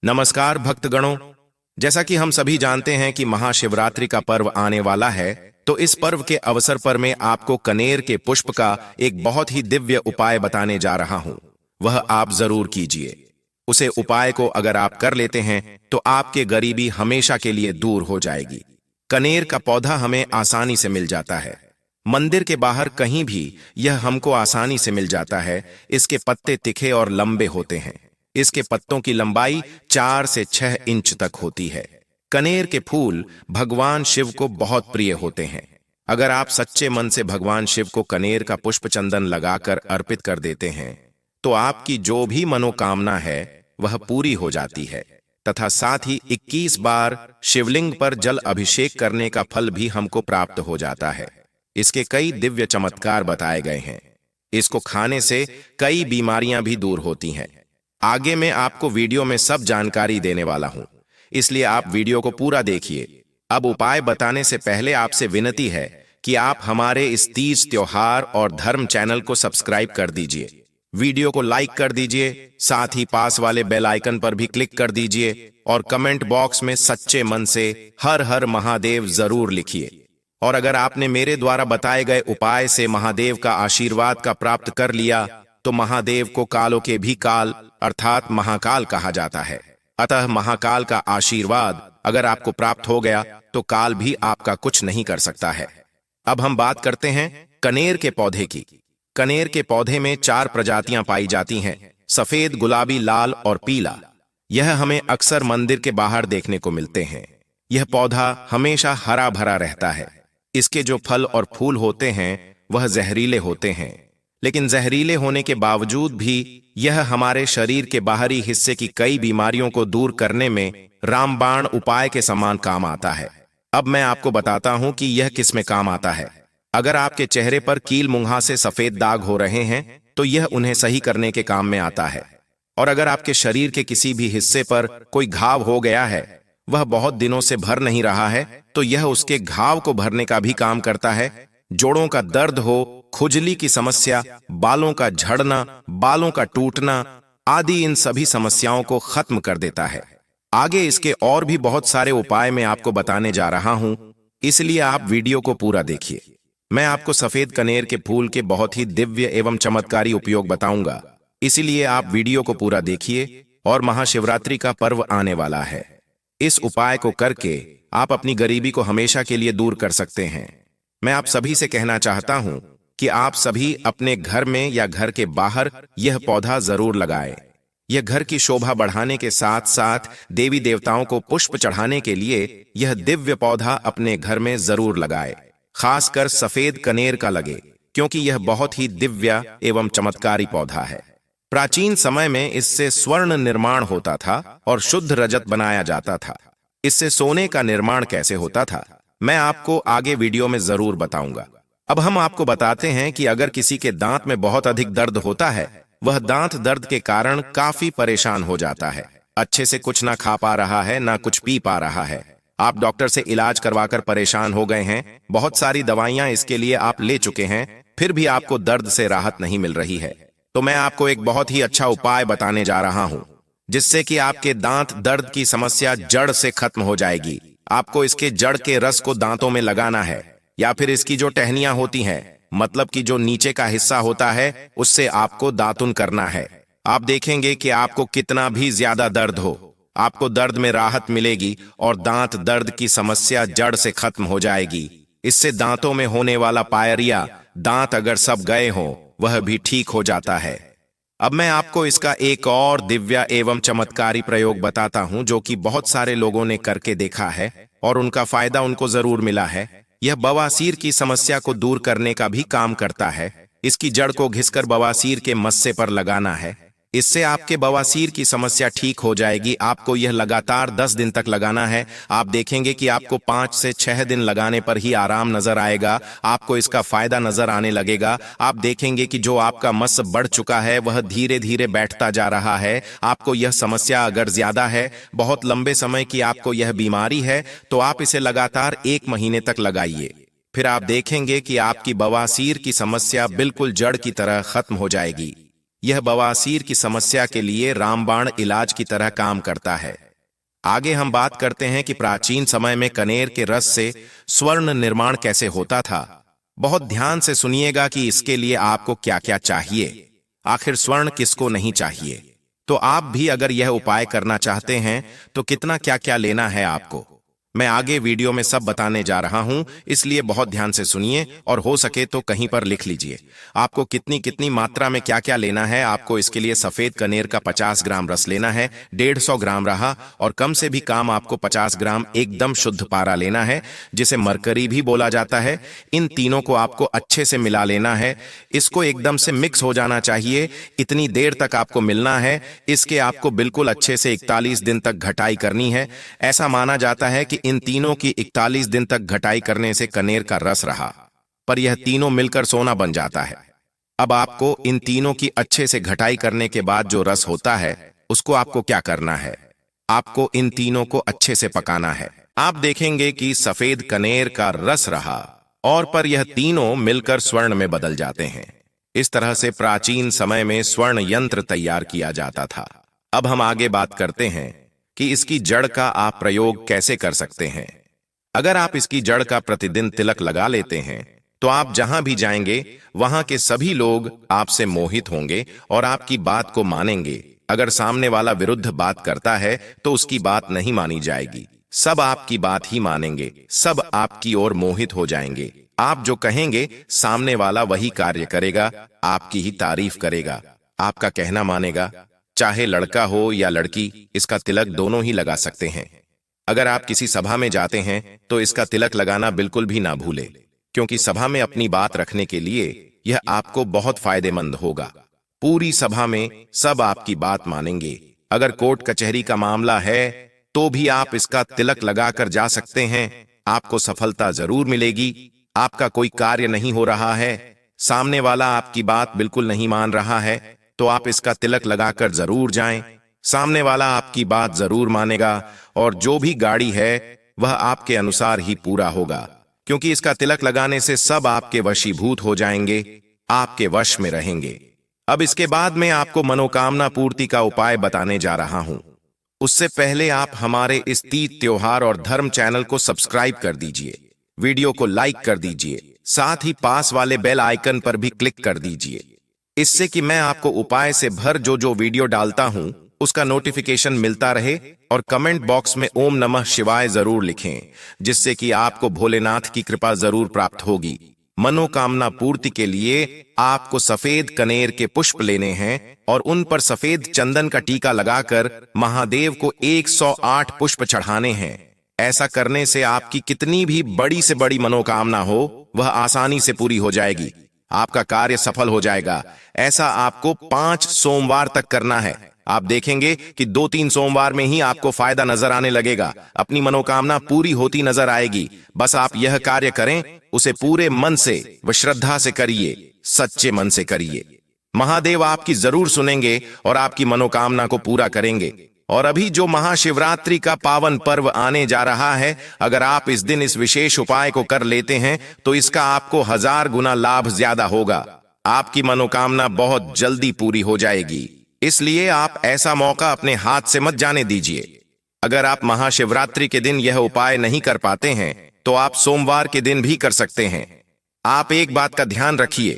नमस्कार भक्तगणों। जैसा कि हम सभी जानते हैं कि महाशिवरात्रि का पर्व आने वाला है, तो इस पर्व के अवसर पर मैं आपको कनेर के पुष्प का एक बहुत ही दिव्य उपाय बताने जा रहा हूं। वह आप जरूर कीजिए। उसे उपाय को अगर आप कर लेते हैं तो आपके गरीबी हमेशा के लिए दूर हो जाएगी। कनेर का पौधा हमें आसानी से मिल जाता है। मंदिर के बाहर कहीं भी यह हमको आसानी से मिल जाता है। इसके पत्ते तिखे और लंबे होते हैं। इसके पत्तों की लंबाई 4 से 6 इंच तक होती है। कनेर के फूल भगवान शिव को बहुत प्रिय होते हैं। अगर आप सच्चे मन से भगवान शिव को कनेर का पुष्प चंदन लगाकर अर्पित कर देते हैं तो आपकी जो भी मनोकामना है वह पूरी हो जाती है, तथा साथ ही 21 बार शिवलिंग पर जल अभिषेक करने का फल भी हमको प्राप्त हो जाता है। इसके कई दिव्य चमत्कार बताए गए हैं। इसको खाने से कई बीमारियां भी दूर होती हैं। आगे मैं आपको वीडियो में सब जानकारी देने वाला हूं, इसलिए आप वीडियो को पूरा देखिए। अब उपाय बताने से पहले आपसे विनती है कि आप हमारे इस तीज त्योहार और धर्म चैनल को सब्सक्राइब कर दीजिए, वीडियो को लाइक कर दीजिए, साथ ही पास वाले बेल आइकन पर भी क्लिक कर दीजिए और कमेंट बॉक्स में सच्चे मन से हर हर महादेव जरूर लिखिए। और अगर आपने मेरे द्वारा बताए गए उपाय से महादेव का आशीर्वाद का प्राप्त कर लिया तो महादेव को कालों के भी काल अर्थात महाकाल कहा जाता है। अतः महाकाल का आशीर्वाद अगर आपको प्राप्त हो गया तो काल भी आपका कुछ नहीं कर सकता है। अब हम बात करते हैं कनेर के पौधे की। कनेर के पौधे में 4 प्रजातियां पाई जाती हैं: सफेद, गुलाबी, लाल और पीला। यह हमें अक्सर मंदिर के बाहर देखने को मिलते हैं। यह पौधा हमेशा हरा भरा रहता है। इसके जो फल और फूल होते हैं वह जहरीले होते हैं, लेकिन जहरीले होने के बावजूद भी यह हमारे शरीर के बाहरी हिस्से की कई बीमारियों को दूर करने में रामबाण उपाय के समान काम आता है। अब मैं आपको बताता हूं कि यह किस में काम आता है। अगर आपके चेहरे पर कील मुंहासे सफेद दाग हो रहे हैं तो यह उन्हें सही करने के काम में आता है। और अगर आपके शरीर के किसी भी हिस्से पर कोई घाव हो गया है, वह बहुत दिनों से भर नहीं रहा है, तो यह उसके घाव को भरने का भी काम करता है। जोड़ों का दर्द हो, खुजली की समस्या, बालों का झड़ना, बालों का टूटना आदि, इन सभी समस्याओं को खत्म कर देता है। आगे इसके और भी बहुत सारे उपाय मैं आपको बताने जा रहा हूं, इसलिए आप वीडियो को पूरा देखिए। मैं आपको सफेद कनेर के फूल के बहुत ही दिव्य एवं चमत्कारी उपयोग बताऊंगा, इसलिए आप वीडियो को पूरा देखिए। और महाशिवरात्रि का पर्व आने वाला है। इस उपाय को करके आप अपनी गरीबी को हमेशा के लिए दूर कर सकते हैं। मैं आप सभी से कहना चाहता हूं कि आप सभी अपने घर में या घर के बाहर यह पौधा जरूर लगाएं। यह घर की शोभा बढ़ाने के साथ साथ देवी देवताओं को पुष्प चढ़ाने के लिए यह दिव्य पौधा अपने घर में जरूर लगाएं। खासकर सफेद कनेर का लगे, क्योंकि यह बहुत ही दिव्य एवं चमत्कारी पौधा है। प्राचीन समय में इससे स्वर्ण निर्माण होता था और शुद्ध रजत बनाया जाता था। इससे सोने का निर्माण कैसे होता था, मैं आपको आगे वीडियो में जरूर बताऊंगा। अब हम आपको बताते हैं कि अगर किसी के दांत में बहुत अधिक दर्द होता है, वह दांत दर्द के कारण काफी परेशान हो जाता है, अच्छे से कुछ ना खा पा रहा है, ना कुछ पी पा रहा है। आप डॉक्टर से इलाज करवाकर परेशान हो गए हैं, बहुत सारी दवाइयां इसके लिए आप ले चुके हैं, फिर भी आपको दर्द से राहत नहीं मिल रही है, तो मैं आपको एक बहुत ही अच्छा उपाय बताने जा रहा हूं, जिससे कि आपके दांत दर्द की समस्या जड़ से खत्म हो जाएगी। आपको इसके जड़ के रस को दांतों में लगाना है, या फिर इसकी जो टहनियां होती हैं, मतलब कि जो नीचे का हिस्सा होता है, उससे आपको दातुन करना है। आप देखेंगे कि आपको कितना भी ज्यादा दर्द हो, आपको दर्द में राहत मिलेगी और दांत दर्द की समस्या जड़ से खत्म हो जाएगी। इससे दांतों में होने वाला पायरिया, दांत अगर सब गए हों, वह भी ठीक हो जाता है। अब मैं आपको इसका एक और दिव्य एवं चमत्कारी प्रयोग बताता हूं, जो कि बहुत सारे लोगों ने करके देखा है और उनका फायदा उनको जरूर मिला है। यह बवासीर की समस्या को दूर करने का भी काम करता है। इसकी जड़ को घिसकर बवासीर के मस्से पर लगाना है। इससे आपके बवासीर की समस्या ठीक हो जाएगी। आपको यह लगातार 10 दिन तक लगाना है। आप देखेंगे कि आपको 5 से 6 दिन लगाने पर ही आराम नजर आएगा, आपको इसका फायदा नजर आने लगेगा। आप देखेंगे कि जो आपका मस्स बढ़ चुका है वह धीरे धीरे बैठता जा रहा है। आपको यह समस्या अगर ज्यादा है, बहुत लंबे समय की आपको यह बीमारी है, तो आप इसे लगातार 1 महीने तक लगाइए। फिर आप देखेंगे कि आपकी बवासीर की समस्या बिल्कुल जड़ की तरह खत्म हो जाएगी। यह बवासीर की समस्या के लिए रामबाण इलाज की तरह काम करता है। आगे हम बात करते हैं कि प्राचीन समय में कनेर के रस से स्वर्ण निर्माण कैसे होता था। बहुत ध्यान से सुनिएगा कि इसके लिए आपको क्या क्या चाहिए। आखिर स्वर्ण किसको नहीं चाहिए। तो आप भी अगर यह उपाय करना चाहते हैं तो कितना क्या क्या लेना है आपको, मैं आगे वीडियो में सब बताने जा रहा हूं, इसलिए बहुत ध्यान से सुनिए और हो सके तो कहीं पर लिख लीजिए आपको कितनी कितनी मात्रा में क्या क्या लेना है। आपको इसके लिए सफेद कनेर का 50 ग्राम रस लेना है, 150 ग्राम रहा, और कम से भी काम आपको 50 ग्राम एकदम शुद्ध पारा लेना है, जिसे मरकरी भी बोला जाता है। इन तीनों को आपको अच्छे से मिला लेना है। इसको एकदम से मिक्स हो जाना चाहिए, इतनी देर तक आपको मिलना है। इसके आपको बिल्कुल अच्छे से 41 दिन तक घटाई करनी है। ऐसा माना जाता है कि इन तीनों की 41 दिन तक घटाई करने से कनेर का रस रहा, पर यह तीनों मिलकर सोना बन जाता है। अब आपको इन तीनों की अच्छे से घटाई करने के बाद जो रस होता है उसको आपको क्या करना है, आपको इन तीनों को अच्छे से पकाना है। आप देखेंगे कि सफेद कनेर का रस रहा और पर यह तीनों मिलकर स्वर्ण में बदल जाते हैं। इस तरह से प्राचीन समय में स्वर्ण यंत्र तैयार किया जाता था। अब हम आगे बात करते हैं कि इसकी जड़ का आप प्रयोग कैसे कर सकते हैं। अगर आप इसकी जड़ का प्रतिदिन तिलक लगा लेते हैं तो आप जहां भी जाएंगे वहां के सभी लोग आपसे मोहित होंगे और आपकी बात को मानेंगे। अगर सामने वाला विरुद्ध बात करता है तो उसकी बात नहीं मानी जाएगी, सब आपकी बात ही मानेंगे, सब आपकी ओर मोहित हो जाएंगे। आप जो कहेंगे सामने वाला वही कार्य करेगा, आपकी ही तारीफ करेगा, आपका कहना मानेगा। चाहे लड़का हो या लड़की, इसका तिलक दोनों ही लगा सकते हैं। अगर आप किसी सभा में जाते हैं तो इसका तिलक लगाना बिल्कुल भी ना भूले, क्योंकि सभा में अपनी बात रखने के लिए यह आपको बहुत फायदेमंद होगा। पूरी सभा में सब आपकी बात मानेंगे। अगर कोर्ट कचहरी का मामला है तो भी आप इसका तिलक लगाकर जा सकते हैं, आपको सफलता जरूर मिलेगी। आपका कोई कार्य नहीं हो रहा है, सामने वाला आपकी बात बिल्कुल नहीं मान रहा है, तो आप इसका तिलक लगाकर जरूर जाएं। सामने वाला आपकी बात जरूर मानेगा और जो भी गाड़ी है वह आपके अनुसार ही पूरा होगा, क्योंकि इसका तिलक लगाने से सब आपके वशीभूत हो जाएंगे, आपके वश में रहेंगे। अब इसके बाद मैं आपको मनोकामना पूर्ति का उपाय बताने जा रहा हूं। उससे पहले आप हमारे इस तीज त्योहार और धर्म चैनल को सब्सक्राइब कर दीजिए, वीडियो को लाइक कर दीजिए, साथ ही पास वाले बेल आइकन पर भी क्लिक कर दीजिए, इससे कि मैं आपको उपाय से भर जो वीडियो डालता हूं उसका नोटिफिकेशन मिलता रहे। और कमेंट बॉक्स में ओम नमः शिवाय जरूर लिखें, जिससे कि आपको भोलेनाथ की कृपा जरूर प्राप्त होगी। मनोकामना पूर्ति के लिए आपको सफेद कनेर के पुष्प लेने हैं और उन पर सफेद चंदन का टीका लगाकर महादेव को 108 पुष्प चढ़ाने हैं। ऐसा करने से आपकी कितनी भी बड़ी से बड़ी मनोकामना हो वह आसानी से पूरी हो जाएगी, आपका कार्य सफल हो जाएगा। ऐसा आपको 5 सोमवार तक करना है। आप देखेंगे कि 2-3 सोमवार में ही आपको फायदा नजर आने लगेगा, अपनी मनोकामना पूरी होती नजर आएगी। बस आप यह कार्य करें, उसे पूरे मन से व श्रद्धा से करिए, सच्चे मन से करिए। महादेव आपकी जरूर सुनेंगे और आपकी मनोकामना को पूरा करेंगे। और अभी जो महाशिवरात्रि का पावन पर्व आने जा रहा है, अगर आप इस दिन इस विशेष उपाय को कर लेते हैं तो इसका आपको 1000 गुना लाभ ज्यादा होगा। आपकी मनोकामना बहुत जल्दी पूरी हो जाएगी, इसलिए आप ऐसा मौका अपने हाथ से मत जाने दीजिए। अगर आप महाशिवरात्रि के दिन यह उपाय नहीं कर पाते हैं तो आप सोमवार के दिन भी कर सकते हैं। आप एक बात का ध्यान रखिए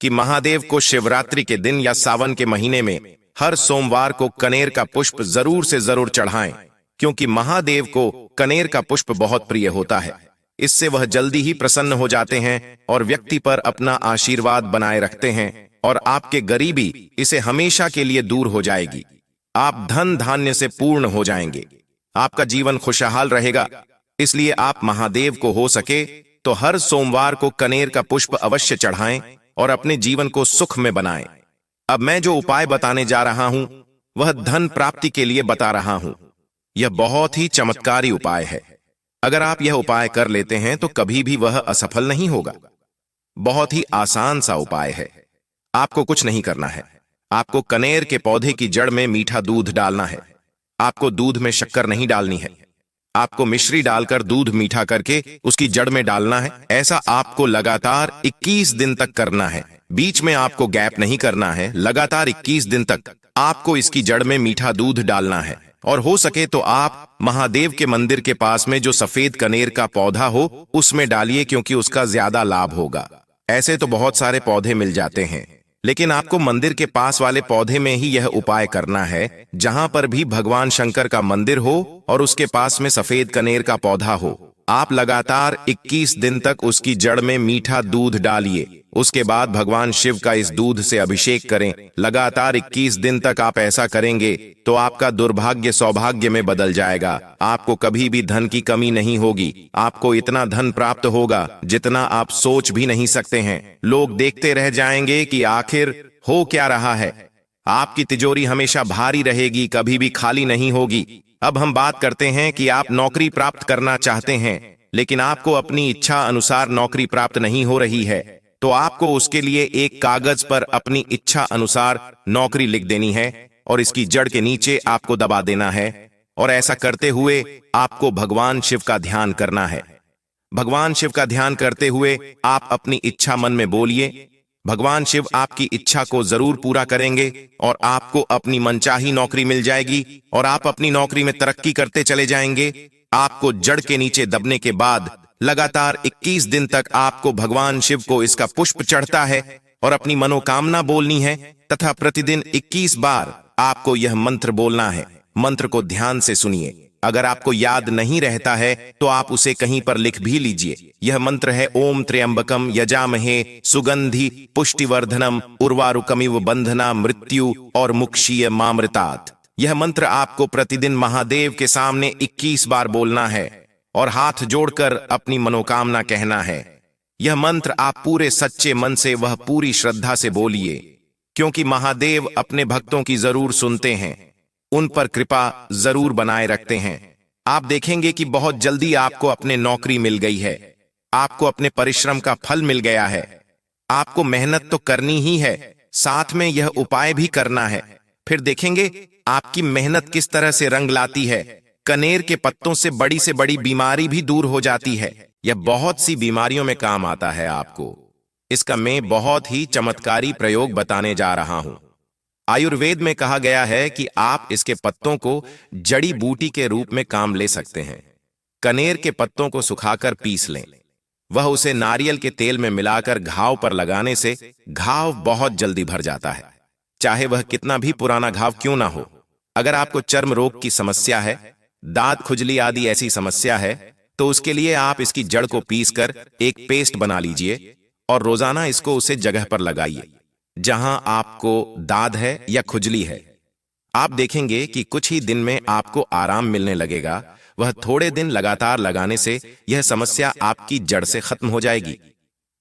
कि महादेव को शिवरात्रि के दिन या सावन के महीने में हर सोमवार को कनेर का पुष्प जरूर से जरूर चढ़ाएं, क्योंकि महादेव को कनेर का पुष्प बहुत प्रिय होता है। इससे वह जल्दी ही प्रसन्न हो जाते हैं और व्यक्ति पर अपना आशीर्वाद बनाए रखते हैं और आपके गरीबी इसे हमेशा के लिए दूर हो जाएगी। आप धन धान्य से पूर्ण हो जाएंगे, आपका जीवन खुशहाल रहेगा। इसलिए आप महादेव को हो सके तो हर सोमवार को कनेर का पुष्प अवश्य चढ़ाएं और अपने जीवन को सुख में बनाएं। अब मैं जो उपाय बताने जा रहा हूं वह धन प्राप्ति के लिए बता रहा हूं। यह बहुत ही चमत्कारी उपाय है। अगर आप यह उपाय कर लेते हैं तो कभी भी वह असफल नहीं होगा। बहुत ही आसान सा उपाय है। आपको कुछ नहीं करना है। आपको कनेर के पौधे की जड़ में मीठा दूध डालना है। आपको दूध में शक्कर नहीं डालनी है। आपको मिश्री डालकर दूध मीठा करके उसकी जड़ में डालना है। ऐसा आपको लगातार 21 दिन तक करना है। बीच में आपको गैप नहीं करना है। लगातार 21 दिन तक आपको इसकी जड़ में मीठा दूध डालना है। और हो सके तो आप महादेव के मंदिर के पास में जो सफेद कनेर का पौधा हो उसमें डालिए, क्योंकि उसका ज्यादा लाभ होगा। ऐसे तो बहुत सारे पौधे मिल जाते हैं, लेकिन आपको मंदिर के पास वाले पौधे में ही यह उपाय करना है, जहां पर भी भगवान शंकर का मंदिर हो और उसके पास में सफेद कनेर का पौधा हो। आप लगातार 21 दिन तक उसकी जड़ में मीठा दूध डालिए। उसके बाद भगवान शिव का इस दूध से अभिषेक करें। लगातार 21 दिन तक आप ऐसा करेंगे तो आपका दुर्भाग्य सौभाग्य में बदल जाएगा। आपको कभी भी धन की कमी नहीं होगी। आपको इतना धन प्राप्त होगा जितना आप सोच भी नहीं सकते हैं। लोग देखते रह जाएंगे कि आखिर हो क्या रहा है। आपकी तिजोरी हमेशा भारी रहेगी, कभी भी खाली नहीं होगी। अब हम बात करते हैं कि आप नौकरी प्राप्त करना चाहते हैं, लेकिन आपको अपनी इच्छा अनुसार नौकरी प्राप्त नहीं हो रही है, तो आपको उसके लिए एक कागज पर अपनी इच्छा अनुसार नौकरी लिख देनी है और इसकी जड़ के नीचे आपको दबा देना है। और ऐसा करते हुए आपको भगवान शिव का ध्यान करना है। भगवान शिव का ध्यान करते हुए आप अपनी इच्छा मन में बोलिए। भगवान शिव आपकी इच्छा को जरूर पूरा करेंगे और आपको अपनी मनचाही नौकरी मिल जाएगी और आप अपनी नौकरी में तरक्की करते चले जाएंगे। आपको जड़ के नीचे दबने के बाद लगातार 21 दिन तक आपको भगवान शिव को इसका पुष्प चढ़ता है और अपनी मनोकामना बोलनी है तथा प्रतिदिन 21 बार आपको यह मंत्र बोलना है। मंत्र को ध्यान से सुनिए। अगर आपको याद नहीं रहता है तो आप उसे कहीं पर लिख भी लीजिए। यह मंत्र है ओम त्र्यंबकम यजामहे सुगंधि पुष्टिवर्धनम उर्वारुकमिव बंधना मृत्यु और मुक्षीय मामृतात्। यह मंत्र आपको प्रतिदिन महादेव के सामने 21 बार बोलना है और हाथ जोड़कर अपनी मनोकामना कहना है। यह मंत्र आप पूरे सच्चे मन से वह पूरी श्रद्धा से बोलिए, क्योंकि महादेव अपने भक्तों की जरूर सुनते हैं, उन पर कृपा जरूर बनाए रखते हैं। आप देखेंगे कि बहुत जल्दी आपको अपने नौकरी मिल गई है। आपको अपने परिश्रम का फल मिल गया है। आपको मेहनत तो करनी ही है, साथ में यह उपाय भी करना है। फिर देखेंगे आपकी मेहनत किस तरह से रंग लाती है। कनेर के पत्तों से बड़ी बीमारी भी दूर हो जाती है। यह बहुत सी बीमारियों में काम आता है आपको। इसका मैं बहुत ही चमत्कारी प्रयोग बताने जा रहा हूं। आयुर्वेद में कहा गया है कि आप इसके पत्तों को जड़ी बूटी के रूप में काम ले सकते हैं। कनेर के पत्तों को सुखाकर पीस लें। वह उसे नारियल के तेल में मिलाकर घाव पर लगाने से घाव बहुत जल्दी भर जाता है, चाहे वह कितना भी पुराना घाव क्यों ना हो। अगर आपको चर्म रोग की समस्या है, दांत खुजली आदि ऐसी समस्या है, तो उसके लिए आप इसकी जड़ को पीसकर एक पेस्ट बना लीजिए और रोजाना इसको उसे जगह पर लगाइए जहां आपको दाद है या खुजली है। आप देखेंगे कि कुछ ही दिन में आपको आराम मिलने लगेगा। वह थोड़े दिन लगातार लगाने से यह समस्या आपकी जड़ से खत्म हो जाएगी।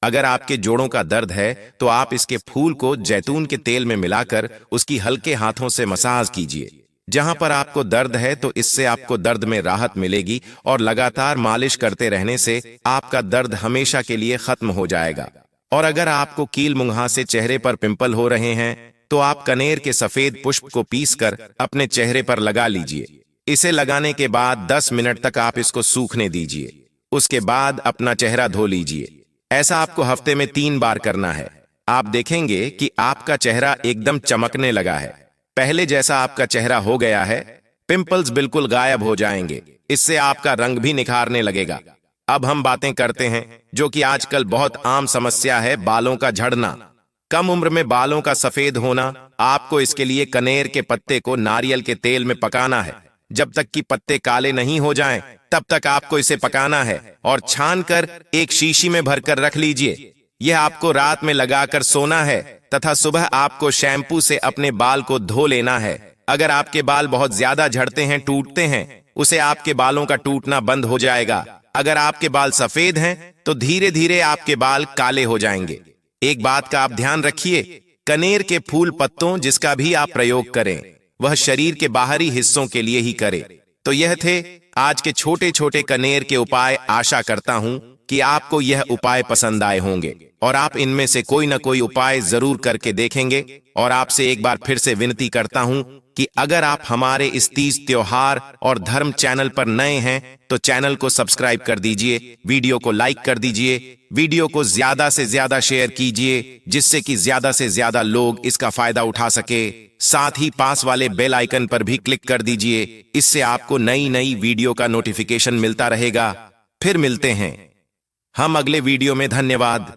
अगर आपके जोड़ों का दर्द है तो आप इसके फूल को जैतून के तेल में मिलाकर उसकी हल्के हाथों से मसाज कीजिए। जहां पर आपको दर्द है तो इससे आपको दर्द में राहत मिलेगी और लगातार मालिश करते रहने से आपका दर्द हमेशा के लिए खत्म हो जाएगा। और अगर आपको कील मुंहासे चेहरे पर पिंपल हो रहे हैं तो आप कनेर के सफेद पुष्प को पीसकर अपने चेहरे पर लगा लीजिए। इसे लगाने के बाद 10 मिनट तक आप इसको सूखने दीजिए। उसके बाद अपना चेहरा धो लीजिए। ऐसा आपको हफ्ते में 3 बार करना है। आप देखेंगे कि आपका चेहरा एकदम चमकने लगा है। पहले जैसा आपका चेहरा हो गया है। पिंपल्स बिल्कुल गायब हो जाएंगे। इससे आपका रंग भी निखारने लगेगा। अब हम बातें करते हैं जो कि आजकल बहुत आम समस्या है, बालों का झड़ना। कम उम्र में बालों का सफेद होना। आपको इसके लिए कनेर के पत्ते को नारियल के तेल में पकाना है। जब तक कि पत्ते काले नहीं हो जाएं, तब तक आपको इसे पकाना है और छानकर एक शीशी में भरकर रख लीजिए। यह आपको रात में लगाकर सोना है तथा सुबह आपको शैम्पू से अपने बाल को धो लेना है। अगर आपके बाल बहुत ज्यादा झड़ते हैं, टूटते हैं, उसे आपके बालों का टूटना बंद हो जाएगा। अगर आपके बाल सफेद हैं तो धीरे धीरे आपके बाल काले हो जाएंगे। एक बात का आप ध्यान रखिए, कनेर के फूल पत्तों जिसका भी आप प्रयोग करें वह शरीर के बाहरी हिस्सों के लिए ही करें। तो यह थे आज के छोटे छोटे कनेर के उपाय। आशा करता हूं कि आपको यह उपाय पसंद आए होंगे और आप इनमें से कोई न कोई उपाय जरूर करके देखेंगे। और आपसे एक बार फिर से विनती करता हूं कि अगर आप हमारे इस तीज त्योहार और धर्म चैनल पर नए हैं तो चैनल को सब्सक्राइब कर दीजिए, वीडियो को लाइक कर दीजिए, वीडियो को ज्यादा से ज्यादा शेयर कीजिए जिससे कि ज्यादा से ज्यादा लोग इसका फायदा उठा सके। साथ ही पास वाले बेल आइकन पर भी क्लिक कर दीजिए, इससे आपको नई नई वीडियो का नोटिफिकेशन मिलता रहेगा। फिर मिलते हैं हम अगले वीडियो में। धन्यवाद।